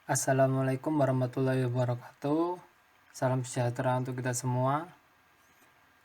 Assalamualaikum warahmatullahi wabarakatuh. Salam sejahtera untuk kita semua.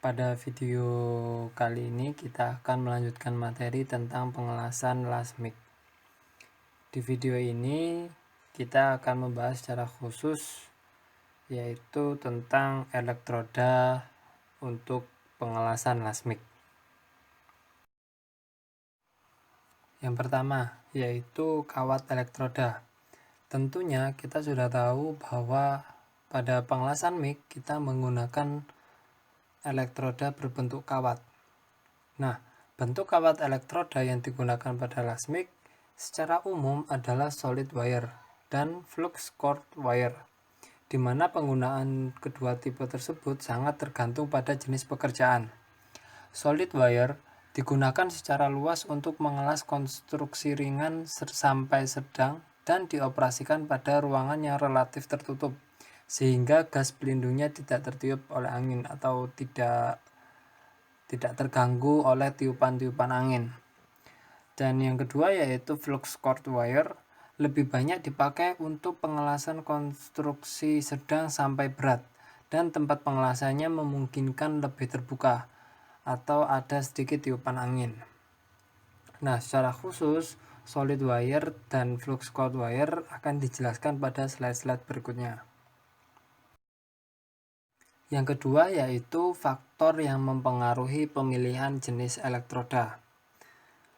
Pada video kali ini kita akan melanjutkan materi tentang pengelasan lasmik. Di video ini kita akan membahas secara khusus yaitu tentang elektroda untuk pengelasan lasmik. Yang pertama yaitu kawat elektroda. Tentunya kita sudah tahu bahwa pada pengelasan mik kita menggunakan elektroda berbentuk kawat. Nah, bentuk kawat elektroda yang digunakan pada lasmik secara umum adalah solid wire dan flux cord wire, di mana penggunaan kedua tipe tersebut sangat tergantung pada jenis pekerjaan. Solid wire digunakan secara luas untuk mengelas konstruksi ringan sampai sedang dan dioperasikan pada ruangan yang relatif tertutup, sehingga gas pelindungnya tidak tertiup oleh angin atau tidak terganggu oleh tiupan-tiupan angin. Dan yang kedua yaitu flux cord wire, lebih banyak dipakai untuk pengelasan konstruksi sedang sampai berat, dan tempat pengelasannya memungkinkan lebih terbuka atau ada sedikit tiupan angin. Nah, secara khusus solid wire dan flux cord wire akan dijelaskan pada slide-slide berikutnya. Yang kedua yaitu faktor yang mempengaruhi pemilihan jenis elektroda.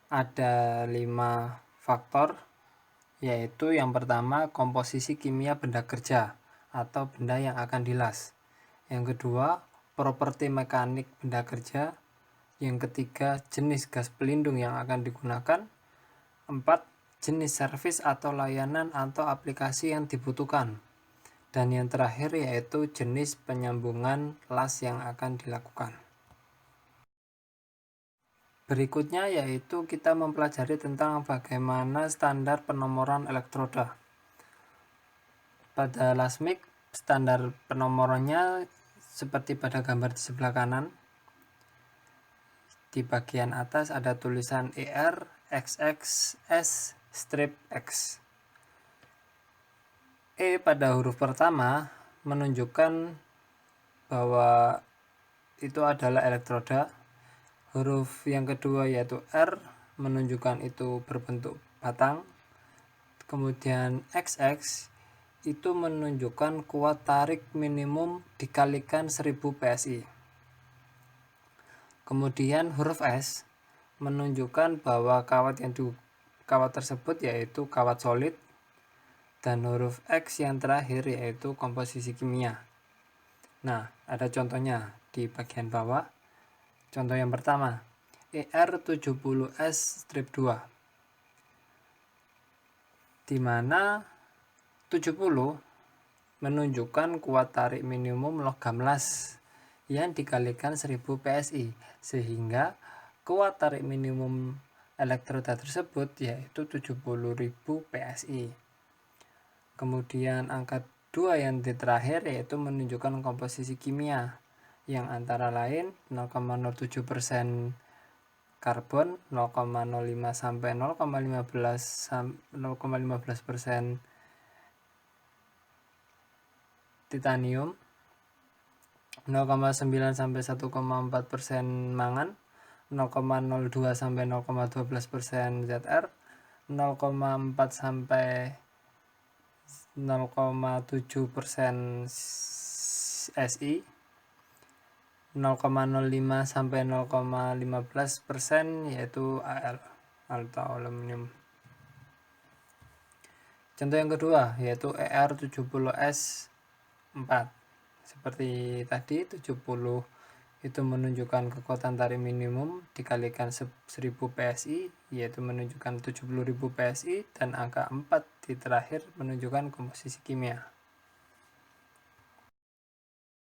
Ada 5 faktor, yaitu yang pertama komposisi kimia benda kerja atau benda yang akan dilas. Yang kedua properti mekanik benda kerja. Yang ketiga jenis gas pelindung yang akan digunakan. 4. Jenis servis atau layanan atau aplikasi yang dibutuhkan. Dan yang terakhir yaitu jenis penyambungan las yang akan dilakukan. Berikutnya yaitu kita mempelajari tentang bagaimana standar penomoran elektroda. Pada lasmik, standar penomorannya seperti pada gambar di sebelah kanan. Di bagian atas ada tulisan ER, XX, S, strip X. E pada huruf pertama menunjukkan bahwa itu adalah elektroda. Huruf yang kedua yaitu R menunjukkan itu berbentuk batang. Kemudian XX itu menunjukkan kuat tarik minimum dikalikan 1000 PSI. Kemudian huruf S menunjukkan bahwa kawat tersebut yaitu kawat solid, dan huruf X yang terakhir yaitu komposisi kimia. Nah, ada contohnya di bagian bawah. Contoh yang pertama, ER70S-2, di mana 70 menunjukkan kuat tarik minimum logam las yang dikalikan 1000 PSI, sehingga kuat tarik minimum elektroda tersebut yaitu 70.000 PSI. Kemudian angka 2 yang di terakhir yaitu menunjukkan komposisi kimia, yang antara lain 0,07% karbon, 0,05 sampai 0,15% titanium, 0,9 sampai 1,4% mangan, 0,02 sampai 0,12% ZR, 0,4 sampai 0,7% SI, 0,05 sampai 0,15% yaitu Al atau aluminium. Contoh yang kedua yaitu ER70S4. Seperti tadi, 70 itu menunjukkan kekuatan tarik minimum dikalikan 1000 PSI yaitu menunjukkan 70.000 PSI, dan angka 4 di terakhir menunjukkan komposisi kimia.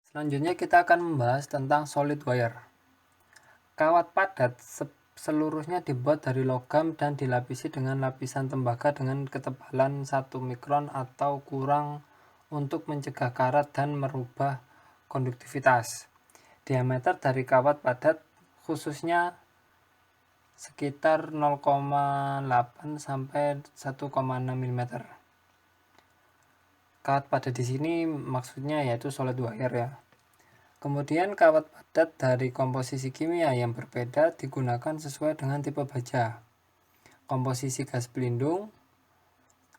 Selanjutnya kita akan membahas tentang solid wire. Kawat padat seluruhnya dibuat dari logam dan dilapisi dengan lapisan tembaga dengan ketebalan 1 mikron atau kurang untuk mencegah karat dan merubah konduktivitas. Diameter dari kawat padat khususnya sekitar 0,8 sampai 1,6 mm. Kawat padat di sini maksudnya yaitu solid wire ya. Kemudian kawat padat dari komposisi kimia yang berbeda digunakan sesuai dengan tipe baja, komposisi gas pelindung,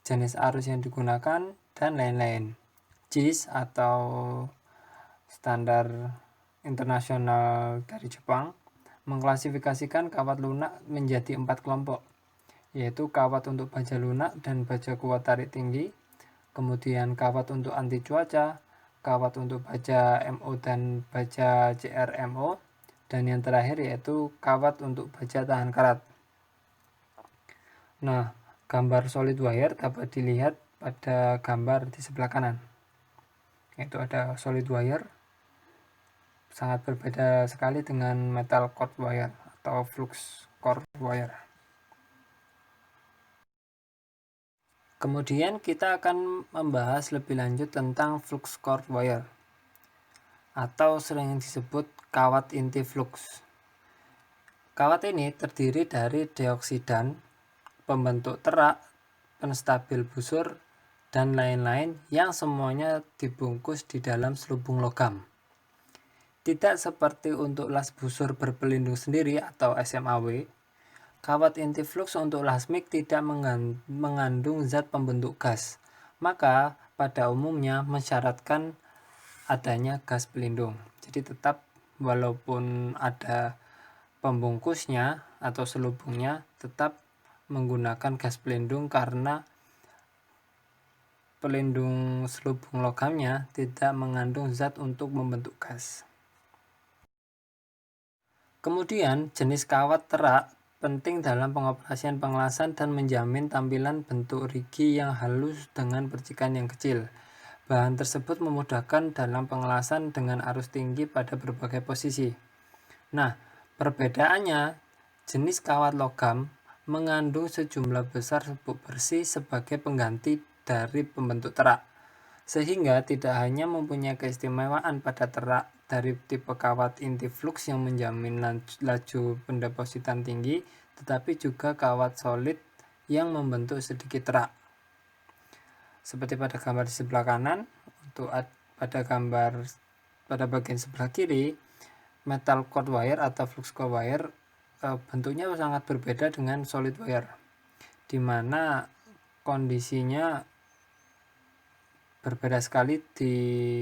jenis arus yang digunakan, dan lain-lain. JIS atau standar internasional dari Jepang mengklasifikasikan kawat lunak menjadi 4 kelompok, yaitu kawat untuk baja lunak dan baja kuat tarik tinggi, kemudian kawat untuk anti cuaca, kawat untuk baja MO dan baja CRMO, dan yang terakhir yaitu kawat untuk baja tahan karat. Nah, gambar solid wire dapat dilihat pada gambar di sebelah kanan. Itu ada solid wire, sangat berbeda sekali dengan metal cord wire atau flux cord wire. Kemudian kita akan membahas lebih lanjut tentang flux cord wire atau sering disebut kawat inti flux. Kawat ini terdiri dari dioksidan, pembentuk terak, penstabil busur, dan lain-lain yang semuanya dibungkus di dalam selubung logam. Tidak seperti untuk las busur berpelindung sendiri atau SMAW, kawat inti flux untuk las MIG tidak mengandung zat pembentuk gas, maka pada umumnya mensyaratkan adanya gas pelindung. Jadi tetap walaupun ada pembungkusnya atau selubungnya, tetap menggunakan gas pelindung karena pelindung selubung logamnya tidak mengandung zat untuk membentuk gas. Kemudian jenis kawat terak penting dalam pengoperasian pengelasan dan menjamin tampilan bentuk rigi yang halus dengan percikan yang kecil. Bahan tersebut memudahkan dalam pengelasan dengan arus tinggi pada berbagai posisi. Nah, perbedaannya, jenis kawat logam mengandung sejumlah besar serbuk bersih sebagai pengganti dari pembentuk terak, sehingga tidak hanya mempunyai keistimewaan pada terak dari tipe kawat inti flux yang menjamin laju pendepositan tinggi, tetapi juga kawat solid yang membentuk sedikit terak. Seperti pada gambar di sebelah kanan, untuk pada bagian sebelah kiri, metal cord wire atau flux cord wire bentuknya sangat berbeda dengan solid wire, di mana kondisinya berbeda sekali di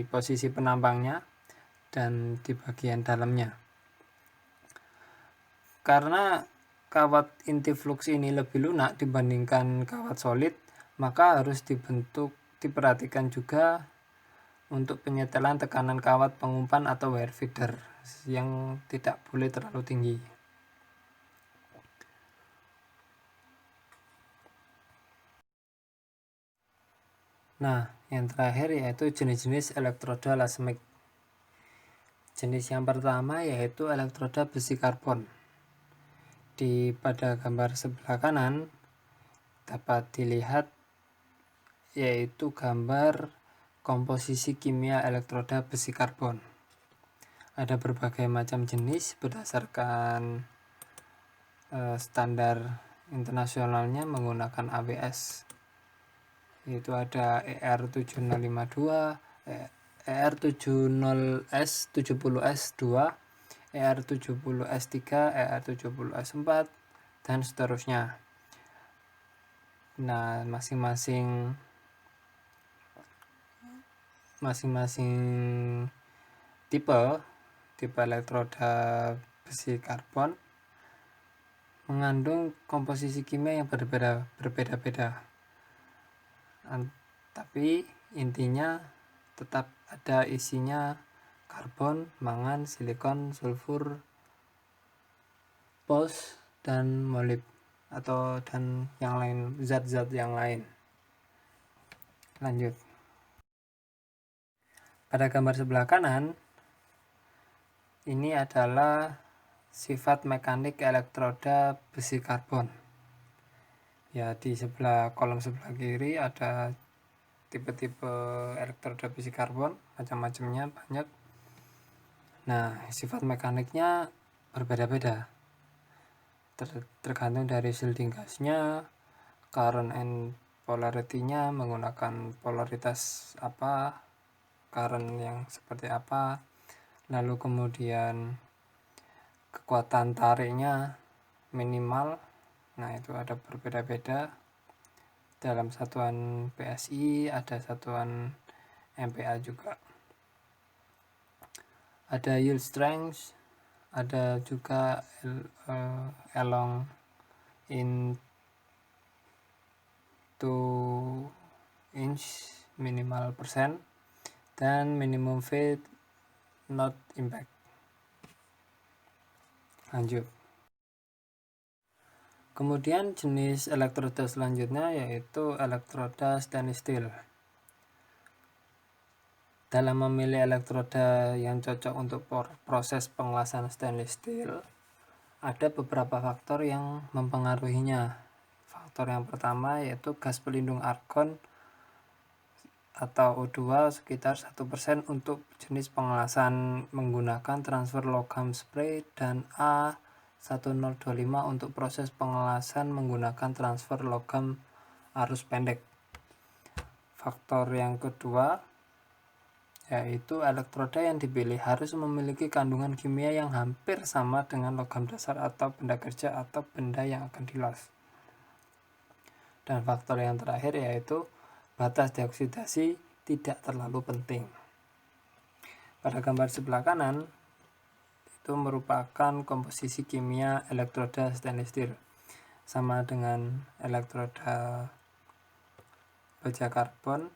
posisi penampangnya dan di bagian dalamnya. Karena kawat inti flux ini lebih lunak dibandingkan kawat solid, maka harus diperhatikan juga untuk penyetelan tekanan kawat pengumpan atau wire feeder yang tidak boleh terlalu tinggi. Nah, yang terakhir yaitu jenis-jenis elektroda las MIG. Jenis yang pertama yaitu elektroda besi karbon. Pada gambar sebelah kanan dapat dilihat yaitu gambar komposisi kimia elektroda besi karbon. Ada berbagai macam jenis berdasarkan standar internasionalnya menggunakan ABS. Yaitu ada ER7052, ER70S, 70S2, ER70S3, ER70S4, dan seterusnya. Nah, masing-masing tipe elektroda besi karbon mengandung komposisi kimia yang berbeda-beda. Tapi intinya tetap ada isinya karbon, mangan, silikon, sulfur, phos, dan molib dan yang lain, zat-zat yang lain. Lanjut. Pada gambar sebelah kanan ini adalah sifat mekanik elektroda besi karbon. Ya, di kolom sebelah kiri ada tipe-tipe elektroda besi karbon, macam-macamnya banyak. Nah, sifat mekaniknya berbeda-beda, tergantung dari shielding gasnya, current and polarity-nya menggunakan polaritas apa, current yang seperti apa, lalu kemudian kekuatan tariknya minimal. Nah, itu ada berbeda-beda. Dalam satuan PSI ada satuan MPa juga. Ada yield strength, ada juga along into inch minimal persen, dan minimum weight not impact. Lanjut. Kemudian jenis elektroda selanjutnya yaitu elektroda stainless steel. Dalam memilih elektroda yang cocok untuk proses pengelasan stainless steel, ada beberapa faktor yang mempengaruhinya. Faktor yang pertama yaitu gas pelindung argon atau O2 sekitar 1% untuk jenis pengelasan menggunakan transfer logam spray, dan A1025 untuk proses pengelasan menggunakan transfer logam arus pendek. Faktor yang kedua yaitu elektroda yang dipilih harus memiliki kandungan kimia yang hampir sama dengan logam dasar atau benda kerja atau benda yang akan dilas. Dan faktor yang terakhir yaitu batas deoksidasi tidak terlalu penting. Pada gambar sebelah kanan itu merupakan komposisi kimia elektroda stainless steel, sama dengan elektroda besi karbon.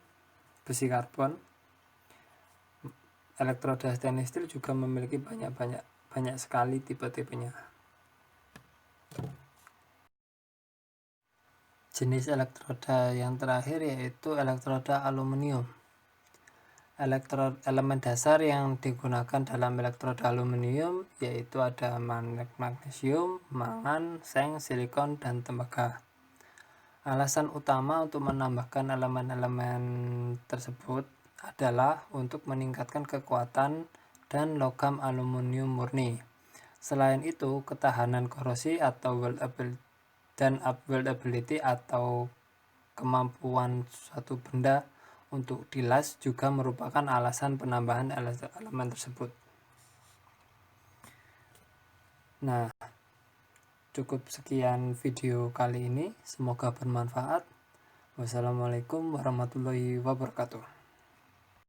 Elektroda stainless steel juga memiliki banyak sekali tipe-tipenya. Jenis elektroda yang terakhir yaitu elektroda aluminium. Elemen dasar yang digunakan dalam elektroda aluminium yaitu ada magnesium, mangan, seng, silikon, dan tembaga. Alasan utama untuk menambahkan elemen-elemen tersebut adalah untuk meningkatkan kekuatan dan logam aluminium murni. Selain itu, ketahanan korosi atau weldability atau kemampuan suatu benda untuk dilas juga merupakan alasan penambahan elemen tersebut. Nah, cukup sekian video kali ini, semoga bermanfaat. Wassalamualaikum warahmatullahi wabarakatuh.